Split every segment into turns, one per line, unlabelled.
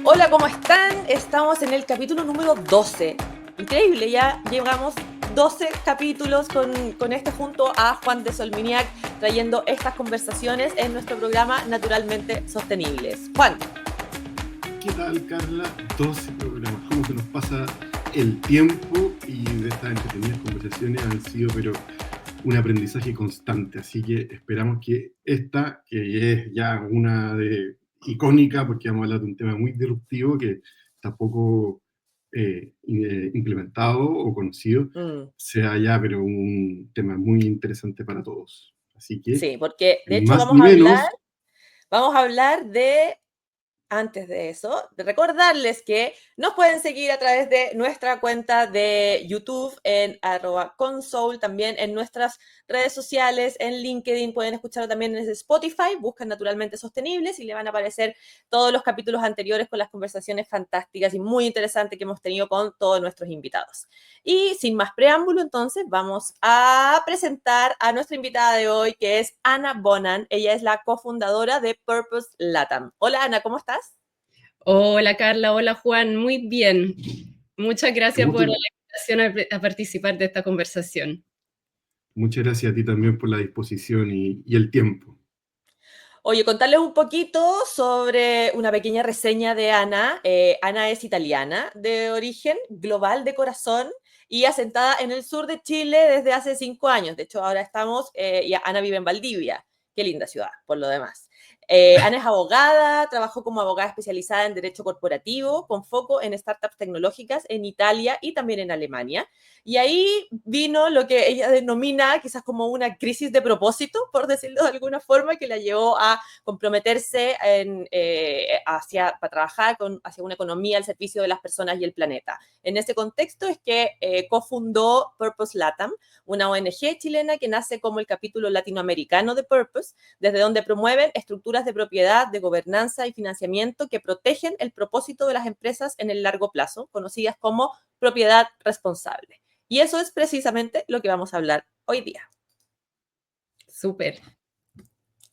Hola, ¿cómo están? Estamos en el capítulo número 12. Increíble, ya llegamos 12 capítulos con este junto a Juan de Solminiac, trayendo estas conversaciones en nuestro programa Naturalmente Sostenibles. Juan.
¿Qué tal, Carla? 12 programas. ¿Cómo se nos pasa el tiempo? Y de estas entretenidas conversaciones han sido, pero un aprendizaje constante. Así que esperamos que esta, que es ya una de icónica, porque vamos a hablar de un tema muy disruptivo que tampoco implementado o conocido, sea ya, pero un tema muy interesante para todos. Así que,
Sí, porque de
ni
hecho
más ni menos.
vamos a hablar de antes de eso, de recordarles que nos pueden seguir a través de nuestra cuenta de YouTube en @console, también en nuestras redes sociales, en LinkedIn, pueden escucharlo también en Spotify, buscan Naturalmente Sostenibles y le van a aparecer todos los capítulos anteriores con las conversaciones fantásticas y muy interesantes que hemos tenido con todos nuestros invitados. Y sin más preámbulo, entonces, vamos a presentar a nuestra invitada de hoy, que es Ana Bonan. Ella es la cofundadora de Purpose LATAM. Hola, Ana, ¿cómo estás?
Hola Carla, hola Juan, muy bien. Muchas gracias por la
Gusto.
invitación a participar de esta conversación.
Muchas gracias a ti también por la disposición y el tiempo.
Oye, contarles un poquito sobre una pequeña reseña de Ana. Ana es italiana de origen, global de corazón y asentada en el sur de Chile desde hace 5 años. De hecho, ahora estamos, y Ana vive en Valdivia. Qué linda ciudad, por lo demás. Ana es abogada, trabajó como abogada especializada en Derecho Corporativo, con foco en startups tecnológicas en Italia y también en Alemania. Y ahí vino lo que ella denomina quizás como una crisis de propósito, por decirlo de alguna forma, que la llevó a comprometerse para trabajar hacia una economía al servicio de las personas y el planeta. En ese contexto es que cofundó Purpose LATAM, una ONG chilena que nace como el capítulo latinoamericano de Purpose, desde donde promueven estructuras de propiedad, de gobernanza y financiamiento que protegen el propósito de las empresas en el largo plazo, conocidas como propiedad responsable. Y eso es precisamente lo que vamos a hablar hoy día.
Súper.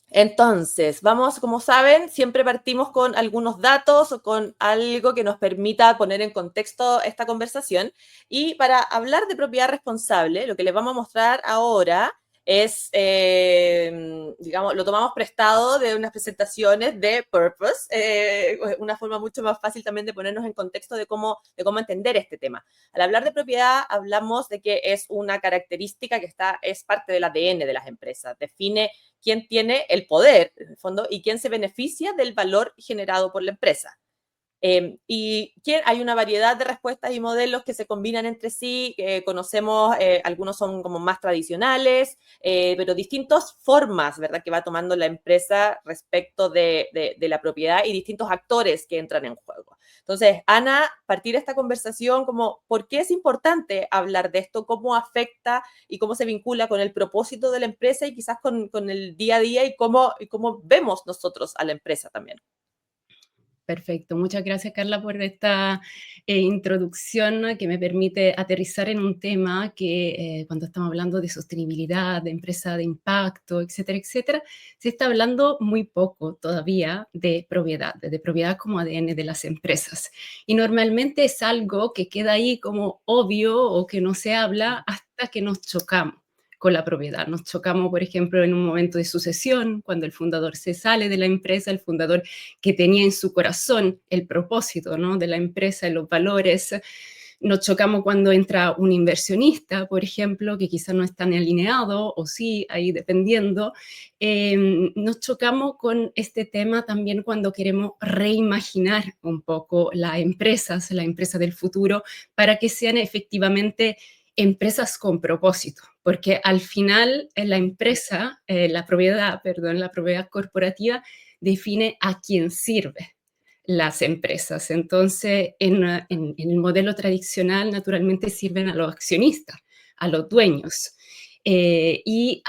Entonces, vamos, como saben, siempre partimos con algunos datos o con algo que nos permita poner en contexto esta conversación. Y para hablar de propiedad responsable, lo que les vamos a mostrar ahora es, digamos, lo tomamos prestado de unas presentaciones de Purpose, una forma mucho más fácil también de ponernos en contexto de cómo entender este tema. Al hablar de propiedad, hablamos de que es una característica que es parte del ADN de las empresas, define quién tiene el poder, en el fondo, y quién se beneficia del valor generado por la empresa. Hay una variedad de respuestas y modelos que se combinan entre sí, conocemos, algunos son como más tradicionales, pero distintas formas, ¿verdad?, que va tomando la empresa respecto de la propiedad y distintos actores que entran en juego. Entonces, Ana, partir esta conversación como, ¿por qué es importante hablar de esto? ¿Cómo afecta y cómo se vincula con el propósito de la empresa y quizás con el día a día y cómo vemos nosotros a la empresa también?
Perfecto. Muchas gracias, Carla, por esta introducción que me permite aterrizar en un tema que cuando estamos hablando de sostenibilidad, de empresa de impacto, etcétera, etcétera, se está hablando muy poco todavía de propiedad como ADN de las empresas. Y normalmente es algo que queda ahí como obvio o que no se habla hasta que nos chocamos con la propiedad. Nos chocamos, por ejemplo, en un momento de sucesión, cuando el fundador se sale de la empresa, el fundador que tenía en su corazón el propósito, ¿no?, de la empresa, los valores. Nos chocamos cuando entra un inversionista, por ejemplo, que quizás no está alineado, o sí, ahí dependiendo. Nos chocamos con este tema también cuando queremos reimaginar un poco las empresas, la empresa del futuro, para que sean efectivamente empresas con propósito, porque al final la empresa, la propiedad corporativa define a quién sirve las empresas. Entonces, en el modelo tradicional, naturalmente sirven a los accionistas, a los dueños. Ahí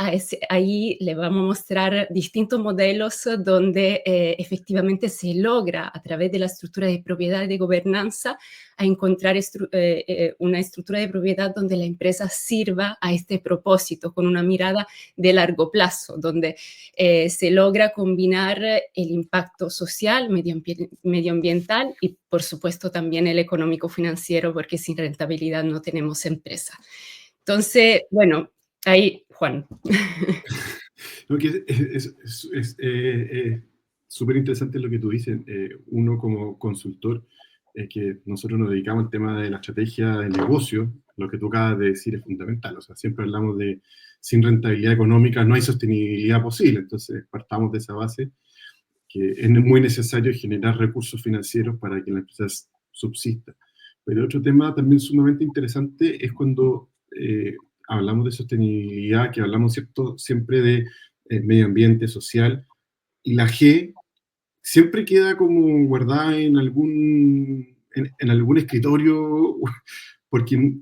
le vamos a mostrar distintos modelos donde efectivamente se logra a través de la estructura de propiedad y de gobernanza a encontrar una estructura de propiedad donde la empresa sirva a este propósito con una mirada de largo plazo, donde se logra combinar el impacto social, medioambiental y por supuesto también el económico-financiero, porque sin rentabilidad no tenemos empresa. Entonces, bueno, ahí, Juan.
Lo que súper interesante lo que tú dices. Uno como consultor, que nosotros nos dedicamos al tema de la estrategia de negocio, lo que tú acabas de decir es fundamental. O sea, siempre hablamos de sin rentabilidad económica no hay sostenibilidad posible. Entonces, partamos de esa base que es muy necesario generar recursos financieros para que la empresa subsista. Pero otro tema también sumamente interesante es cuando hablamos de sostenibilidad, que hablamos, ¿cierto?, siempre de medio ambiente, social, y la G siempre queda como guardada en algún escritorio, porque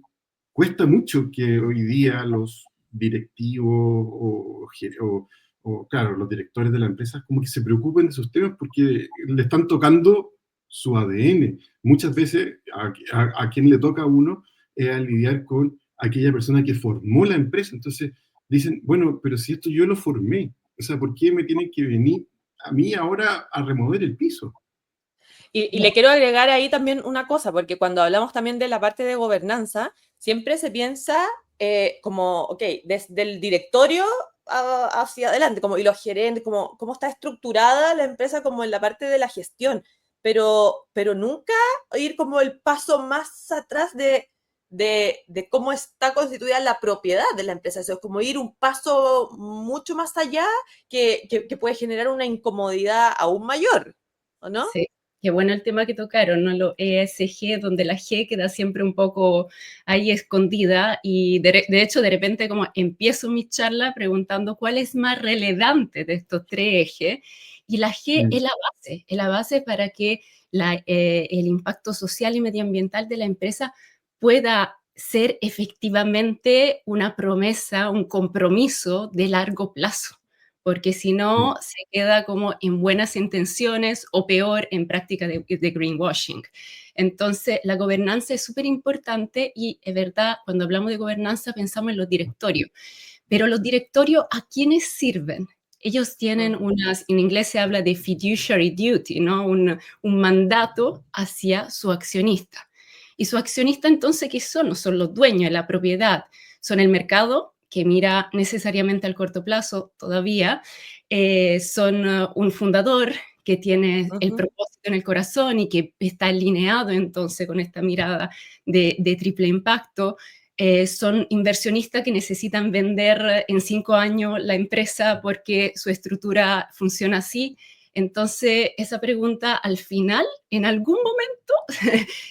cuesta mucho que hoy día los directivos claro, los directores de la empresa como que se preocupen de esos temas porque le están tocando su ADN. Muchas veces a quien le toca a uno es a lidiar con aquella persona que formó la empresa. Entonces dicen, bueno, pero si esto yo lo formé, o sea, ¿por qué me tienen que venir a mí ahora a remover el piso?
Y le quiero agregar ahí también una cosa, porque cuando hablamos también de la parte de gobernanza, siempre se piensa como, ok, desde el directorio hacia adelante, como, y los gerentes, como cómo está estructurada la empresa como en la parte de la gestión, pero nunca ir como el paso más atrás de cómo está constituida la propiedad de la empresa. Eso es como ir un paso mucho más allá que puede generar una incomodidad aún mayor, ¿o no?
Sí, qué bueno el tema que tocaron, ¿no? Lo ESG, donde la G queda siempre un poco ahí escondida y de hecho de repente como empiezo mi charla preguntando cuál es más relevante de estos tres ejes y la G es la base para que el impacto social y medioambiental de la empresa pueda ser efectivamente una promesa, un compromiso de largo plazo, porque si no se queda como en buenas intenciones o peor en práctica de greenwashing. Entonces, la gobernanza es súper importante y es verdad, cuando hablamos de gobernanza pensamos en los directorios, pero los directorios, ¿a quiénes sirven? Ellos tienen en inglés se habla de fiduciary duty, ¿no? Un mandato hacia su accionista. Y su accionista entonces, ¿qué son? No son los dueños de la propiedad, son el mercado, que mira necesariamente al corto plazo todavía, son un fundador que tiene el
Ujú.
propósito en el corazón y que está alineado entonces con esta mirada de triple impacto. Son inversionistas que necesitan vender en 5 años la empresa porque su estructura funciona así. Entonces, esa pregunta al final, en algún momento,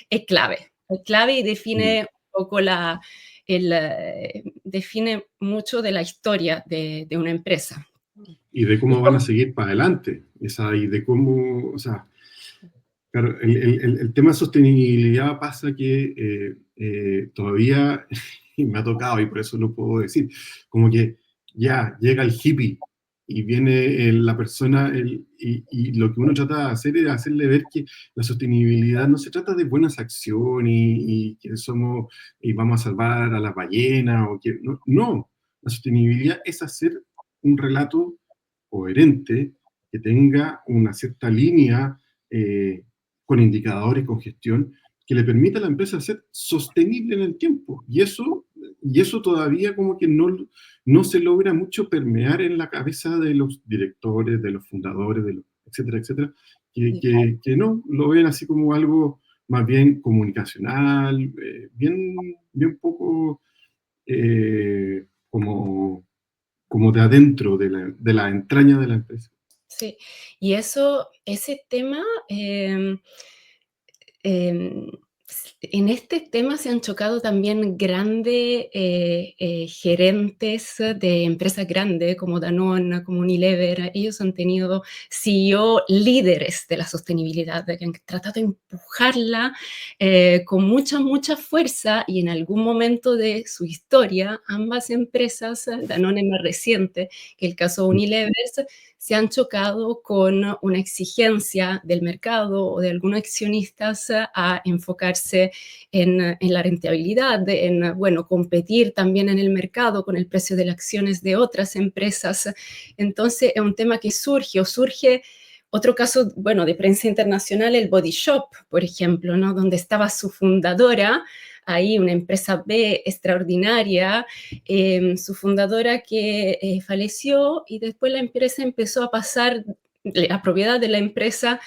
es clave y define un poco define mucho de la historia de una empresa.
Y de
Y
cómo van a seguir para adelante, y de cómo, o sea, claro, el tema de sostenibilidad pasa que todavía, y me ha tocado, y por eso lo puedo decir, como que ya llega el hippie y viene la persona, y lo que uno trata de hacer es hacerle ver que la sostenibilidad no se trata de buenas acciones y que somos, y vamos a salvar a las ballenas, o que, no, no, la sostenibilidad es hacer un relato coherente que tenga una cierta línea con indicadores, con gestión, que le permita a la empresa ser sostenible en el tiempo. Y eso todavía como que no se logra mucho permear en la cabeza de los directores, de los fundadores, etcétera, etcétera, que no, lo ven así como algo más bien comunicacional, bien poco como de adentro, de la entraña de la empresa.
sí, y ese tema em, En este tema se han chocado también grandes gerentes de empresas grandes como Danone, como Unilever. Ellos han tenido CEO líderes de la sostenibilidad, que han tratado de empujarla con mucha, mucha fuerza, y en algún momento de su historia, ambas empresas, Danone es más reciente que el caso Unilever, se han chocado con una exigencia del mercado o de algunos accionistas a enfocarse en la rentabilidad, bueno, competir también en el mercado con el precio de las acciones de otras empresas. Entonces, es un tema que surge otro caso, bueno, de prensa internacional, el Body Shop, por ejemplo, ¿no? Donde estaba su fundadora, ahí una empresa B extraordinaria, su fundadora que falleció, y después la empresa empezó a pasar, la propiedad de la empresa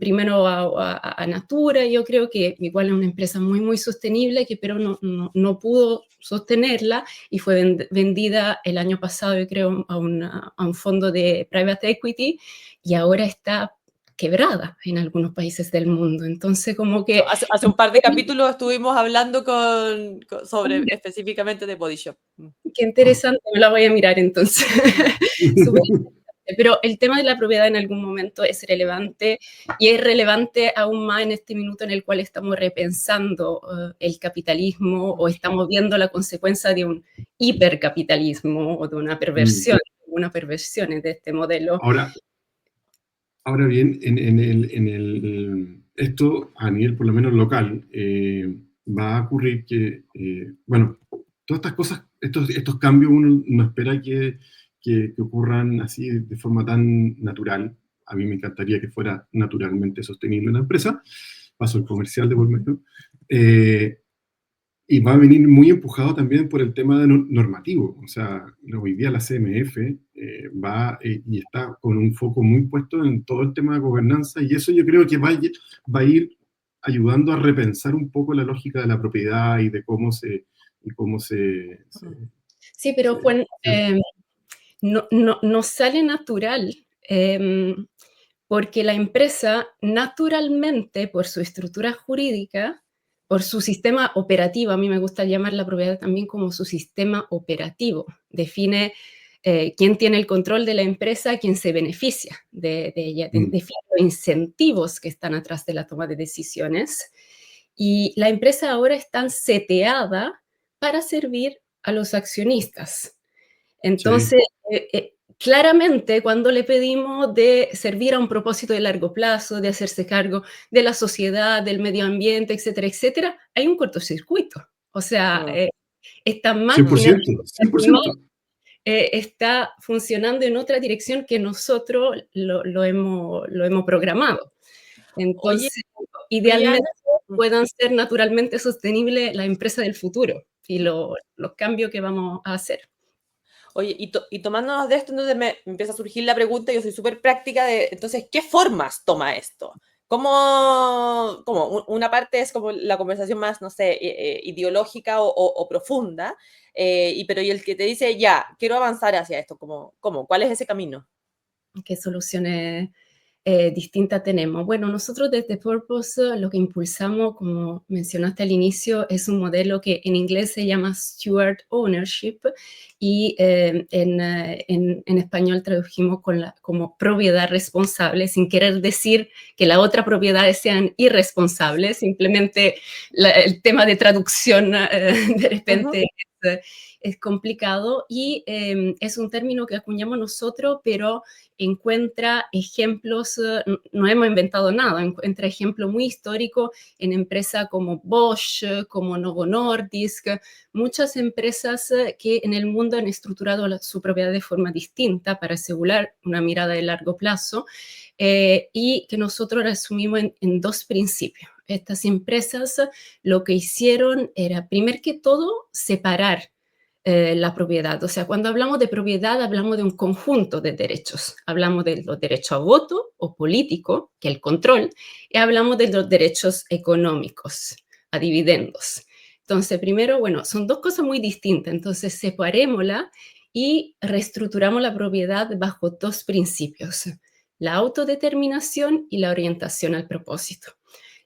primero a Natura. Yo creo que igual es una empresa muy, muy sostenible, que pero no pudo sostenerla, y fue vendida el año pasado, yo creo, a un fondo de private equity, y ahora está quebrada en algunos países del mundo. Entonces, como que...
Hace un par de capítulos estuvimos hablando sobre específicamente de Body Shop.
Qué interesante, me la voy a mirar entonces. Súper interesante. Pero el tema de la propiedad en algún momento es relevante, y es relevante aún más en este minuto en el cual estamos repensando el capitalismo, o estamos viendo la consecuencia de un hipercapitalismo o de una perversión de este modelo.
Ahora bien, esto a nivel por lo menos local, va a ocurrir que, bueno, todas estas cosas, estos cambios uno no espera que ocurran así de forma tan natural. A mí me encantaría que fuera naturalmente sostenible una empresa, paso el comercial de por medio. Y va a venir muy empujado también por el tema normativo. O sea, hoy día la CMF va y está con un foco muy puesto en todo el tema de gobernanza, y eso yo creo que va a ir ayudando a repensar un poco la lógica de la propiedad y de cómo se...
Sí, pero Juan, no sale natural, porque la empresa naturalmente, por su estructura jurídica, por su sistema operativo, a mí me gusta llamar la propiedad también como su sistema operativo, define quién tiene el control de la empresa, quién se beneficia de ella, define los incentivos que están atrás de la toma de decisiones. Y la empresa ahora está seteada para servir a los accionistas. Entonces, claramente, cuando le pedimos de servir a un propósito de largo plazo, de hacerse cargo de la sociedad, del medio ambiente, etcétera, etcétera, hay un cortocircuito. O sea, esta máquina
100%, 100%.
Está funcionando en otra dirección que nosotros lo hemos programado. Entonces, idealmente puedan ser naturalmente sostenibles la empresa del futuro y los cambios que vamos a hacer.
Oye, y tomándonos de esto, entonces me empieza a surgir la pregunta, yo soy súper práctica entonces, ¿qué formas toma esto? ¿Cómo una parte es como la conversación más, no sé, ideológica o profunda, pero y el que te dice, ya, quiero avanzar hacia esto, ¿cómo? ¿Cuál es ese camino?
¿Qué soluciones distintas tenemos? Bueno, nosotros desde Purpose lo que impulsamos, como mencionaste al inicio, es un modelo que en inglés se llama Steward Ownership, y en español tradujimos como propiedad responsable, sin querer decir que las otras propiedades sean irresponsables, simplemente el tema de traducción de repente es complicado, y es un término que acuñamos nosotros, pero encuentra ejemplos, no hemos inventado nada, encuentra ejemplos muy históricos en empresas como Bosch, como Novo Nordisk, muchas empresas que en el mundo han estructurado su propiedad de forma distinta para asegurar una mirada de largo plazo, y que nosotros resumimos en dos principios. Estas empresas lo que hicieron era, primero que todo, separar la propiedad. O sea, cuando hablamos de propiedad, hablamos de un conjunto de derechos. Hablamos de los derechos a voto o político, que es el control, y hablamos de los derechos económicos, a dividendos. Entonces, primero, bueno, son dos cosas muy distintas. Entonces, separémosla y reestructuramos la propiedad bajo dos principios: la autodeterminación y la orientación al propósito.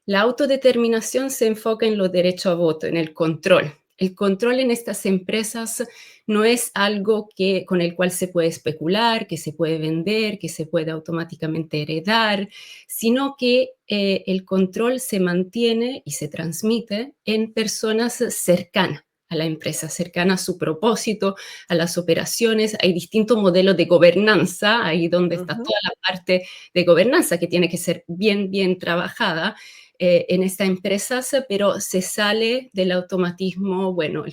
La autodeterminación se enfoca en los derechos a voto, en el control. El control en estas empresas no es algo con el cual se puede especular, que se puede vender, que se puede automáticamente heredar, sino que el control se mantiene y se transmite en personas cercanas a la empresa, cercana a su propósito, a las operaciones. Hay distintos modelos de gobernanza, ahí donde está
Ujú.
toda la parte de gobernanza que tiene que ser bien, bien trabajada en estas empresas, pero se sale del automatismo, bueno,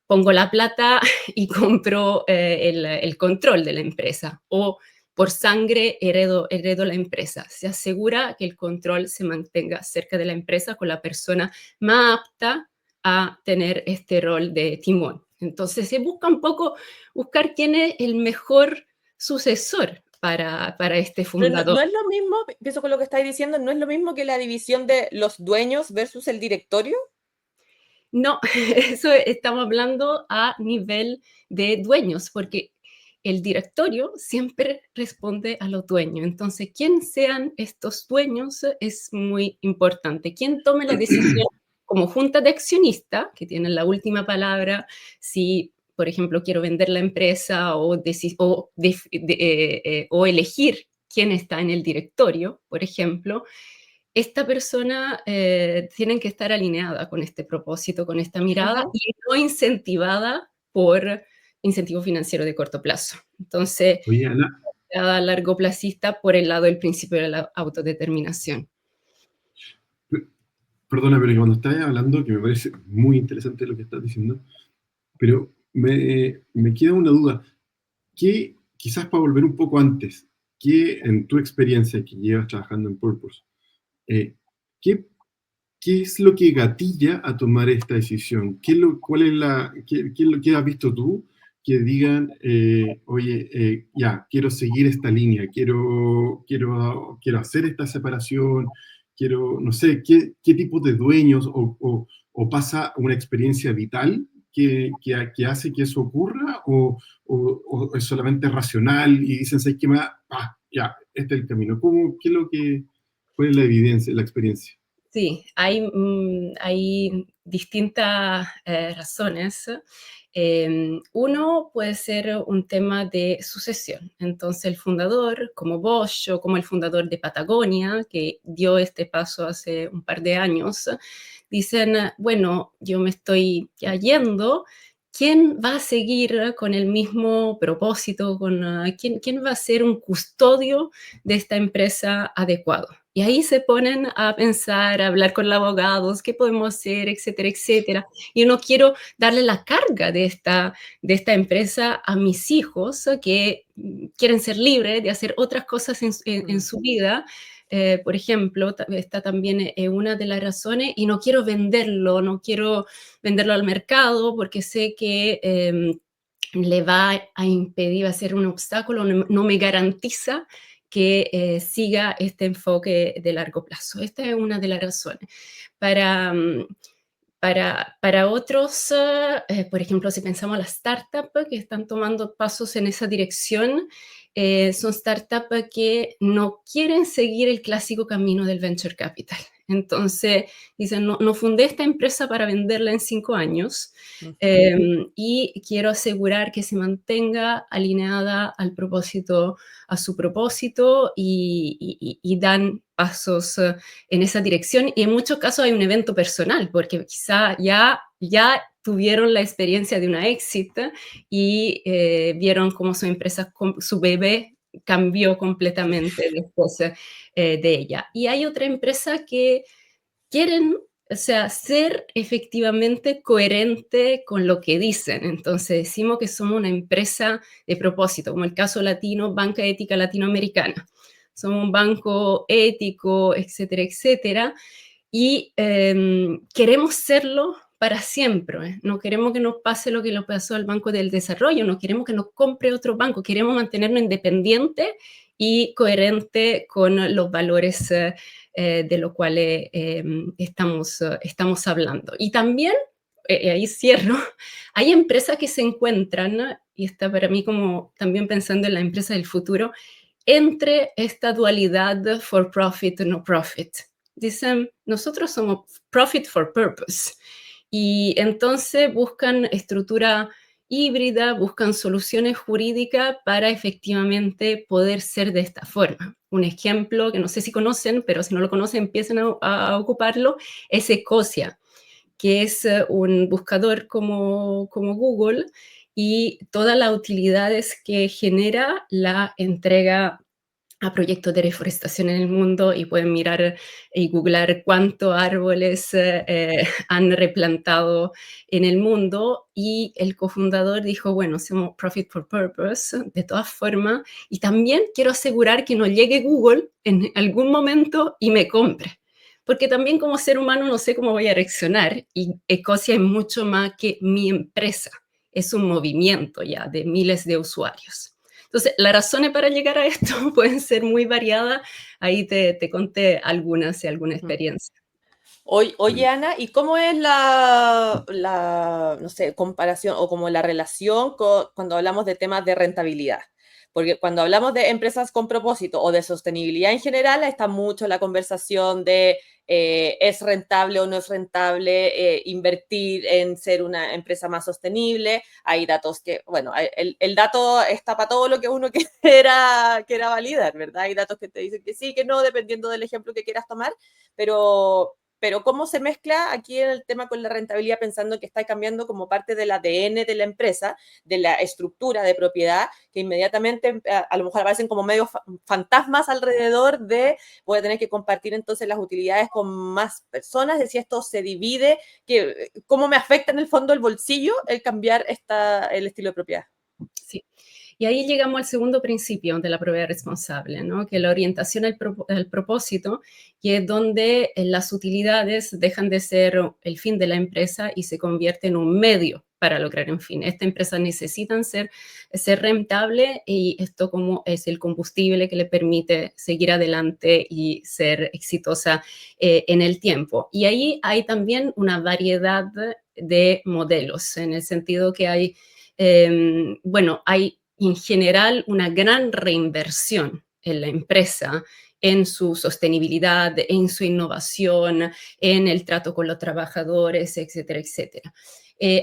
pongo la plata y compro el control de la empresa, o por sangre heredo la empresa. Se asegura que el control se mantenga cerca de la empresa con la persona más apta a tener este rol de timón. Entonces se busca un poco buscar quién es el mejor sucesor para este
Pero no,
fundador.
no es lo mismo, pienso con lo que estáis diciendo, no es lo mismo que la división de los dueños versus el directorio.
No, eso estamos hablando a nivel de dueños, porque el directorio siempre responde a los dueños. Entonces, quién sean estos dueños es muy importante. Quién tome la decisión como junta de accionistas, que tienen la última palabra, si, por ejemplo, quiero vender la empresa o elegir quién está en el directorio, por ejemplo, esta persona tiene que estar alineada con este propósito, con esta mirada
Ujú.
y no incentivada por incentivo financiero de corto plazo. Entonces,
Oye, Ana,
a largo plazista por el lado del principio de la autodeterminación.
perdona, pero que cuando estás hablando, que me parece muy interesante lo que estás diciendo, pero me queda una duda. ¿Qué, quizás para volver un poco antes, qué en tu experiencia que llevas trabajando en Purpose, eh, ¿qué, qué es lo que gatilla a tomar esta decisión? ¿Cuál es qué es lo que has visto tú que digan, oye, ya, quiero seguir esta línea, quiero hacer esta separación, quiero, no sé, qué tipo de dueños o pasa una experiencia vital que hace que eso ocurra o es solamente racional y dicen, ¿sabes qué más? Ah, ya, este es el camino. ¿Qué es cuál es la evidencia, la experiencia?
Sí, hay distintas razones. Uno puede ser un tema de sucesión. Entonces, el fundador, como Bosch o como el fundador de Patagonia, que dio este paso hace un par de años, dicen, bueno, yo me estoy ya yendo, ¿quién va a seguir con el mismo propósito? ¿Quién va a ser un custodio de esta empresa adecuado? Y ahí se ponen a pensar, a hablar con los abogados, qué podemos hacer, etcétera, etcétera. Yo no quiero darle la carga de esta empresa a mis hijos que quieren ser libres de hacer otras cosas en su vida. Por ejemplo, está también una de las razones, y no quiero venderlo, no quiero venderlo al mercado porque sé que le va a impedir, va a ser un obstáculo, no me garantiza que siga este enfoque de largo plazo. Esta es una de las razones. Para, para otros, por ejemplo, si pensamos en las startups que están tomando pasos en esa dirección, son startups que no quieren seguir el clásico camino del venture capital. Entonces, dicen, no fundé esta empresa para venderla en 5 años y quiero asegurar que se mantenga alineada al propósito, a su propósito y dan pasos en esa dirección. Y en muchos casos hay un evento personal, porque quizá ya tuvieron la experiencia de una exit y vieron cómo su empresa, su bebé cambió completamente después de ella. Y hay otra empresa que quieren, o sea, ser efectivamente coherente con lo que dicen. Entonces decimos que somos una empresa de propósito, como el caso latino, Banca Ética Latinoamericana. Somos un banco ético, etcétera, etcétera, y queremos serlo para siempre. No queremos que nos pase lo que nos pasó al Banco del Desarrollo, no queremos que nos compre otro banco, queremos mantenernos independientes y coherente con los valores de los cuales estamos hablando. Y también, ahí cierro, hay empresas que se encuentran, y está para mí como también pensando en la empresa del futuro, entre esta dualidad for profit, no profit. dicen, nosotros somos profit for purpose. Y entonces buscan estructura híbrida, buscan soluciones jurídicas para efectivamente poder ser de esta forma. Un ejemplo que no sé si conocen, pero si no lo conocen, empiecen a ocuparlo, es Ecosia, que es un buscador como Google y todas las utilidades que genera la entrega a proyectos de reforestación en el mundo y pueden mirar y googlar cuántos árboles han replantado en el mundo. Y el cofundador dijo, bueno, somos profit for purpose, de todas formas, y también quiero asegurar que no llegue Google en algún momento y me compre. Porque también como ser humano no sé cómo voy a reaccionar y Ecosia es mucho más que mi empresa, es un movimiento ya de miles de usuarios. Entonces, las razones para llegar a esto pueden ser muy variadas. Ahí te conté algunas y alguna experiencia.
Oye, Ana, ¿y cómo es no sé, comparación o como la relación cuando hablamos de temas de rentabilidad? Porque cuando hablamos de empresas con propósito o de sostenibilidad en general, está mucho la conversación de es rentable o no es rentable invertir en ser una empresa más sostenible. Hay datos que, bueno, el dato está para todo lo que uno quiera validar, ¿verdad? Hay datos que te dicen que sí, que no, dependiendo del ejemplo que quieras tomar, pero cómo se mezcla aquí en el tema con la rentabilidad pensando que está cambiando como parte del ADN de la empresa, de la estructura de propiedad, que inmediatamente a lo mejor aparecen como medio fantasmas alrededor de voy a tener que compartir entonces las utilidades con más personas, de si esto se divide, cómo me afecta en el fondo el bolsillo el cambiar el estilo de propiedad.
Sí. Y ahí llegamos al segundo principio de la propiedad responsable, ¿no? Que la orientación al propósito, que es donde las utilidades dejan de ser el fin de la empresa y se convierten en un medio para lograr un fin. Esta empresa necesita ser rentable y esto como es el combustible que le permite seguir adelante y ser exitosa en el tiempo. Y ahí hay también una variedad de modelos, en el sentido que hay, bueno, hay en general una gran reinversión en la empresa, en su sostenibilidad, en su innovación, en el trato con los trabajadores, etcétera, etcétera.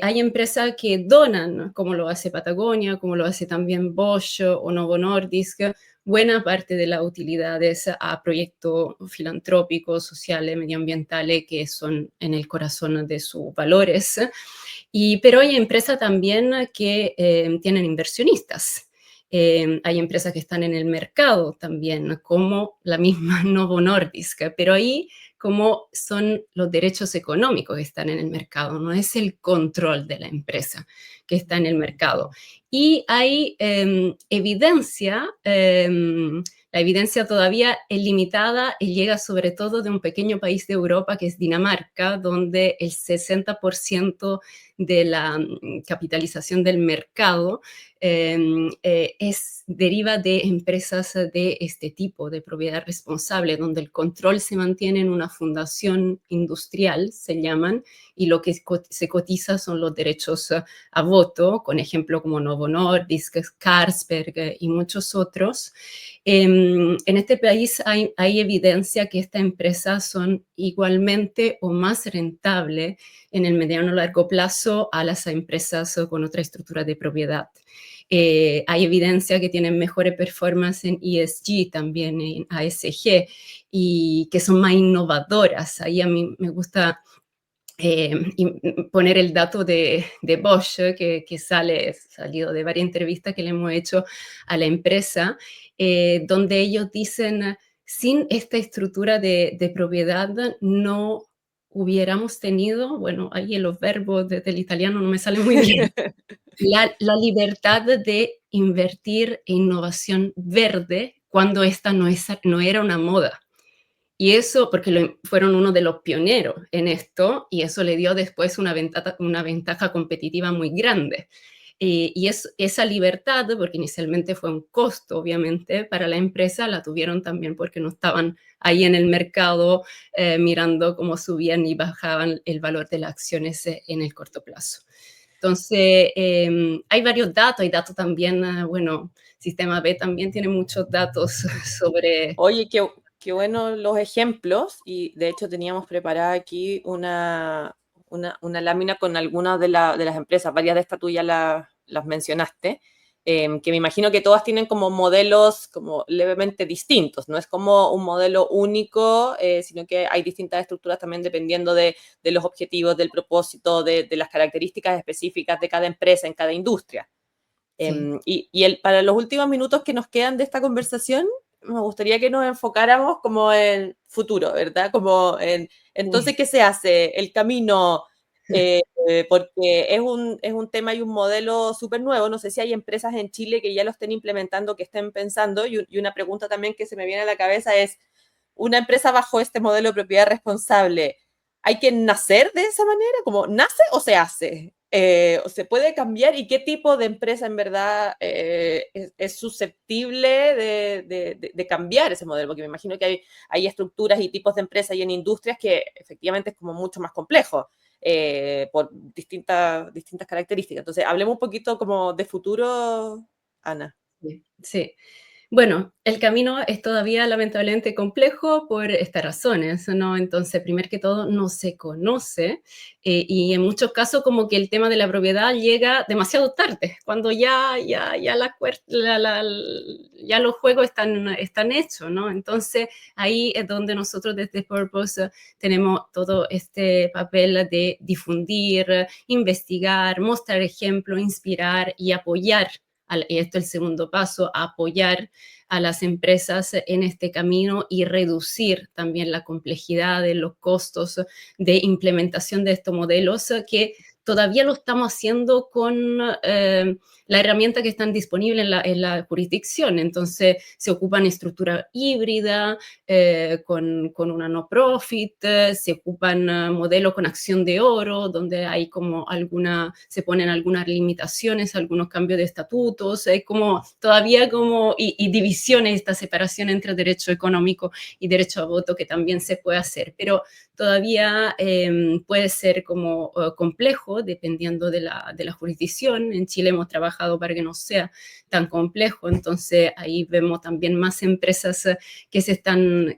Hay empresas que donan, como lo hace Patagonia, como lo hace también Bosch o Novo Nordisk, buena parte de las utilidades a proyectos filantrópicos, sociales, medioambientales, que son en el corazón de sus valores. Pero hay empresas también que tienen inversionistas. Hay empresas que están en el mercado también, como la misma Novo Nordisk, pero ahí como son los derechos económicos que están en el mercado, no es el control de la empresa que está en el mercado. Y hay evidencia, la evidencia todavía es limitada y llega sobre todo de un pequeño país de Europa que es Dinamarca, donde el 60% de la capitalización del mercado deriva de empresas de este tipo, de propiedad responsable, donde el control se mantiene en una fundación industrial, se llaman, y lo que se cotiza son los derechos a voto, con ejemplos como Novo Nordisk, Carlsberg y muchos otros. En este país hay evidencia que estas empresas son igualmente o más rentables en el mediano o largo plazo a las empresas con otra estructura de propiedad. Hay evidencia que tienen mejores performance en ESG, también en ASG, y que son más innovadoras. Ahí a mí me gusta poner el dato de Bosch, que salido de varias entrevistas que le hemos hecho a la empresa, donde ellos dicen, sin esta estructura de propiedad no hubiéramos tenido, bueno, ahí en los verbos del italiano no me sale muy bien, la libertad de invertir en innovación verde cuando esta no era una moda. Y eso, porque fueron uno de los pioneros en esto, y eso le dio después una ventaja competitiva muy grande. Y esa libertad, porque inicialmente fue un costo, obviamente, para la empresa, la tuvieron también porque no estaban ahí en el mercado mirando cómo subían y bajaban el valor de las acciones en el corto plazo. Entonces, hay varios datos, hay datos también, bueno, Sistema B también tiene muchos datos sobre...
Oye, qué bueno los ejemplos, y de hecho teníamos preparada aquí una lámina con algunas de las empresas, varias de estas tú ya las mencionaste, que me imagino que todas tienen como modelos como levemente distintos, no es como un modelo único, sino que hay distintas estructuras también dependiendo de los objetivos, del propósito, de las características específicas de cada empresa en cada industria.
Sí.
Para los últimos minutos que nos quedan de esta conversación, me gustaría que nos enfocáramos como en futuro, ¿verdad? Como entonces,
Uy.
¿qué se hace? El camino, porque es un tema y un modelo súper nuevo. No sé si hay empresas en Chile que ya lo estén implementando, que estén pensando, y una pregunta también que se me viene a la cabeza es, una empresa bajo este modelo de propiedad responsable, ¿hay que nacer de esa manera? ¿Como nace o se hace? ¿O se puede cambiar? ¿Y qué tipo de empresa en verdad es susceptible de cambiar ese modelo? Porque me imagino que hay estructuras y tipos de empresas y en industrias que efectivamente es como mucho más complejo por distintas características. Entonces, hablemos un poquito como de futuro, Ana.
Sí, sí. Bueno, el camino es todavía lamentablemente complejo por estas razones, ¿no? Entonces, primero que todo, no se conoce y en muchos casos como que el tema de la propiedad llega demasiado tarde, cuando ya los juegos están hechos, ¿no? Entonces, ahí es donde nosotros desde Purpose tenemos todo este papel de difundir, investigar, mostrar ejemplo, inspirar y apoyar y esto es el segundo paso, apoyar a las empresas en este camino y reducir también la complejidad de los costos de implementación de estos modelos que todavía lo estamos haciendo con la herramienta que están disponibles en la jurisdicción. Entonces, se ocupan estructura híbrida, con una no-profit, se ocupan modelos con acción de oro, donde hay como se ponen algunas limitaciones, algunos cambios de estatutos, hay como todavía como, y divisiones, esta separación entre derecho económico y derecho a voto que también se puede hacer, pero todavía puede ser como complejo dependiendo de la jurisdicción. En Chile hemos trabajado para que no sea tan complejo, entonces ahí vemos también más empresas que se están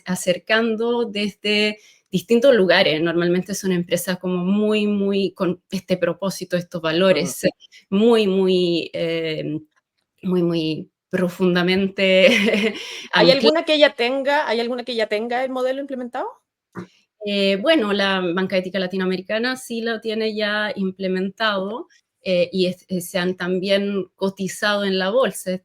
acercando desde distintos lugares. Normalmente son empresas como muy, muy con este propósito, estos valores, muy, muy profundamente
¿Hay
anclados.
alguna que ya tenga el modelo implementado?
Bueno, la banca ética latinoamericana sí lo tiene ya implementado y se han también cotizado en la bolsa,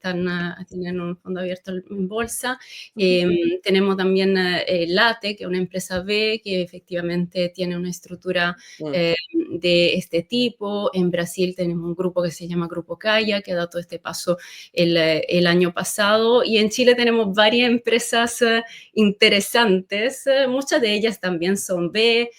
tienen un fondo abierto en bolsa. Tenemos también LATE, que es una empresa B, que efectivamente tiene una estructura de este tipo. En Brasil tenemos un grupo que se llama Grupo Caya, que ha dado todo este paso el año pasado. Y en Chile tenemos varias empresas interesantes, muchas de ellas también son B,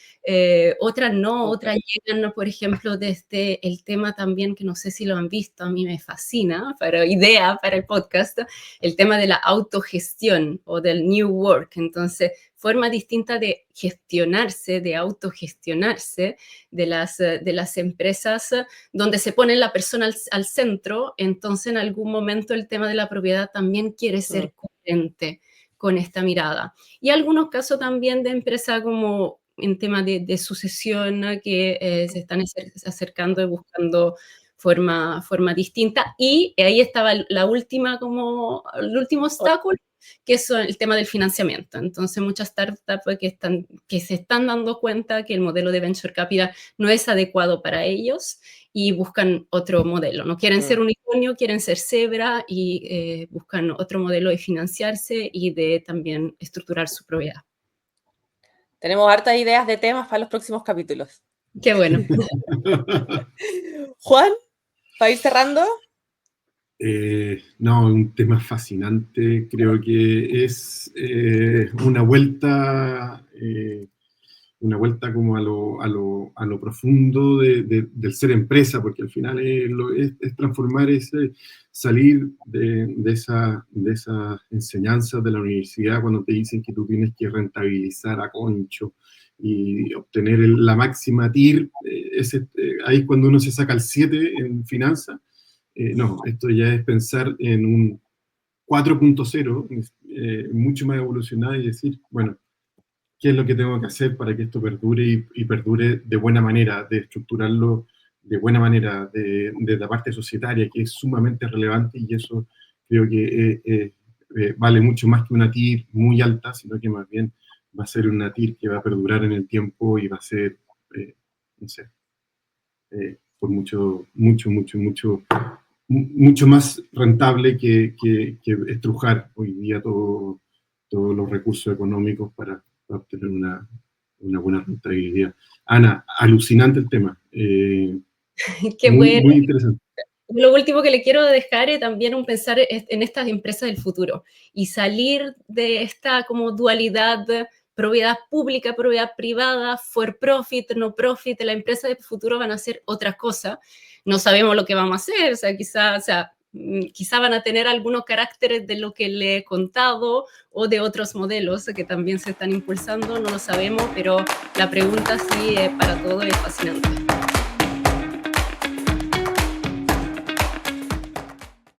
otras no, otras llegan, por ejemplo, desde el tema también, que no sé si lo han visto, a mí me fascina, idea para el podcast, el tema de la autogestión o del New Work. Entonces, forma distinta de gestionarse, de autogestionarse de las empresas donde se pone la persona al centro. Entonces, en algún momento el tema de la propiedad también quiere ser coherente con esta mirada. Y algunos casos también de empresas como en tema de sucesión que se están acercando y buscando forma distinta. Y ahí estaba el último obstáculo, que es el tema del financiamiento. Entonces, muchas startups que se están dando cuenta que el modelo de venture capital no es adecuado para ellos y buscan otro modelo. No quieren ser unicornio, quieren ser cebra y buscan otro modelo de financiarse y de también estructurar su propiedad.
Tenemos hartas ideas de temas para los próximos capítulos.
Qué bueno.
Juan, para ir cerrando.
No, un tema fascinante. Creo que es una vuelta como a lo profundo del ser empresa, porque al final es transformar salir de esas enseñanzas de la universidad cuando te dicen que tú tienes que rentabilizar a concho y obtener la máxima TIR. Ahí es cuando uno se saca el 7 en finanzas. No, esto ya es pensar en un 4.0, mucho más evolucionada y decir, bueno, ¿qué es lo que tengo que hacer para que esto perdure y perdure de buena manera, de estructurarlo de buena manera, de la parte societaria, que es sumamente relevante, y eso creo que vale mucho más que una TIR muy alta, sino que más bien va a ser una TIR que va a perdurar en el tiempo y va a ser, no sé, por mucho más rentable que estrujar hoy día todos los recursos económicos para obtener una buena rentabilidad. Ana, alucinante el tema.
Qué
Muy,
bueno.
muy interesante.
Lo último que le quiero dejar es también un pensar en estas empresas del futuro y salir de esta como dualidad de propiedad pública, propiedad privada, for profit, no profit. Las empresas del futuro van a hacer otra cosa. No sabemos lo que vamos a hacer, o sea, quizá van a tener algunos caracteres de lo que le he contado o de otros modelos que también se están impulsando, no lo sabemos, pero la pregunta sí para todo es fascinante.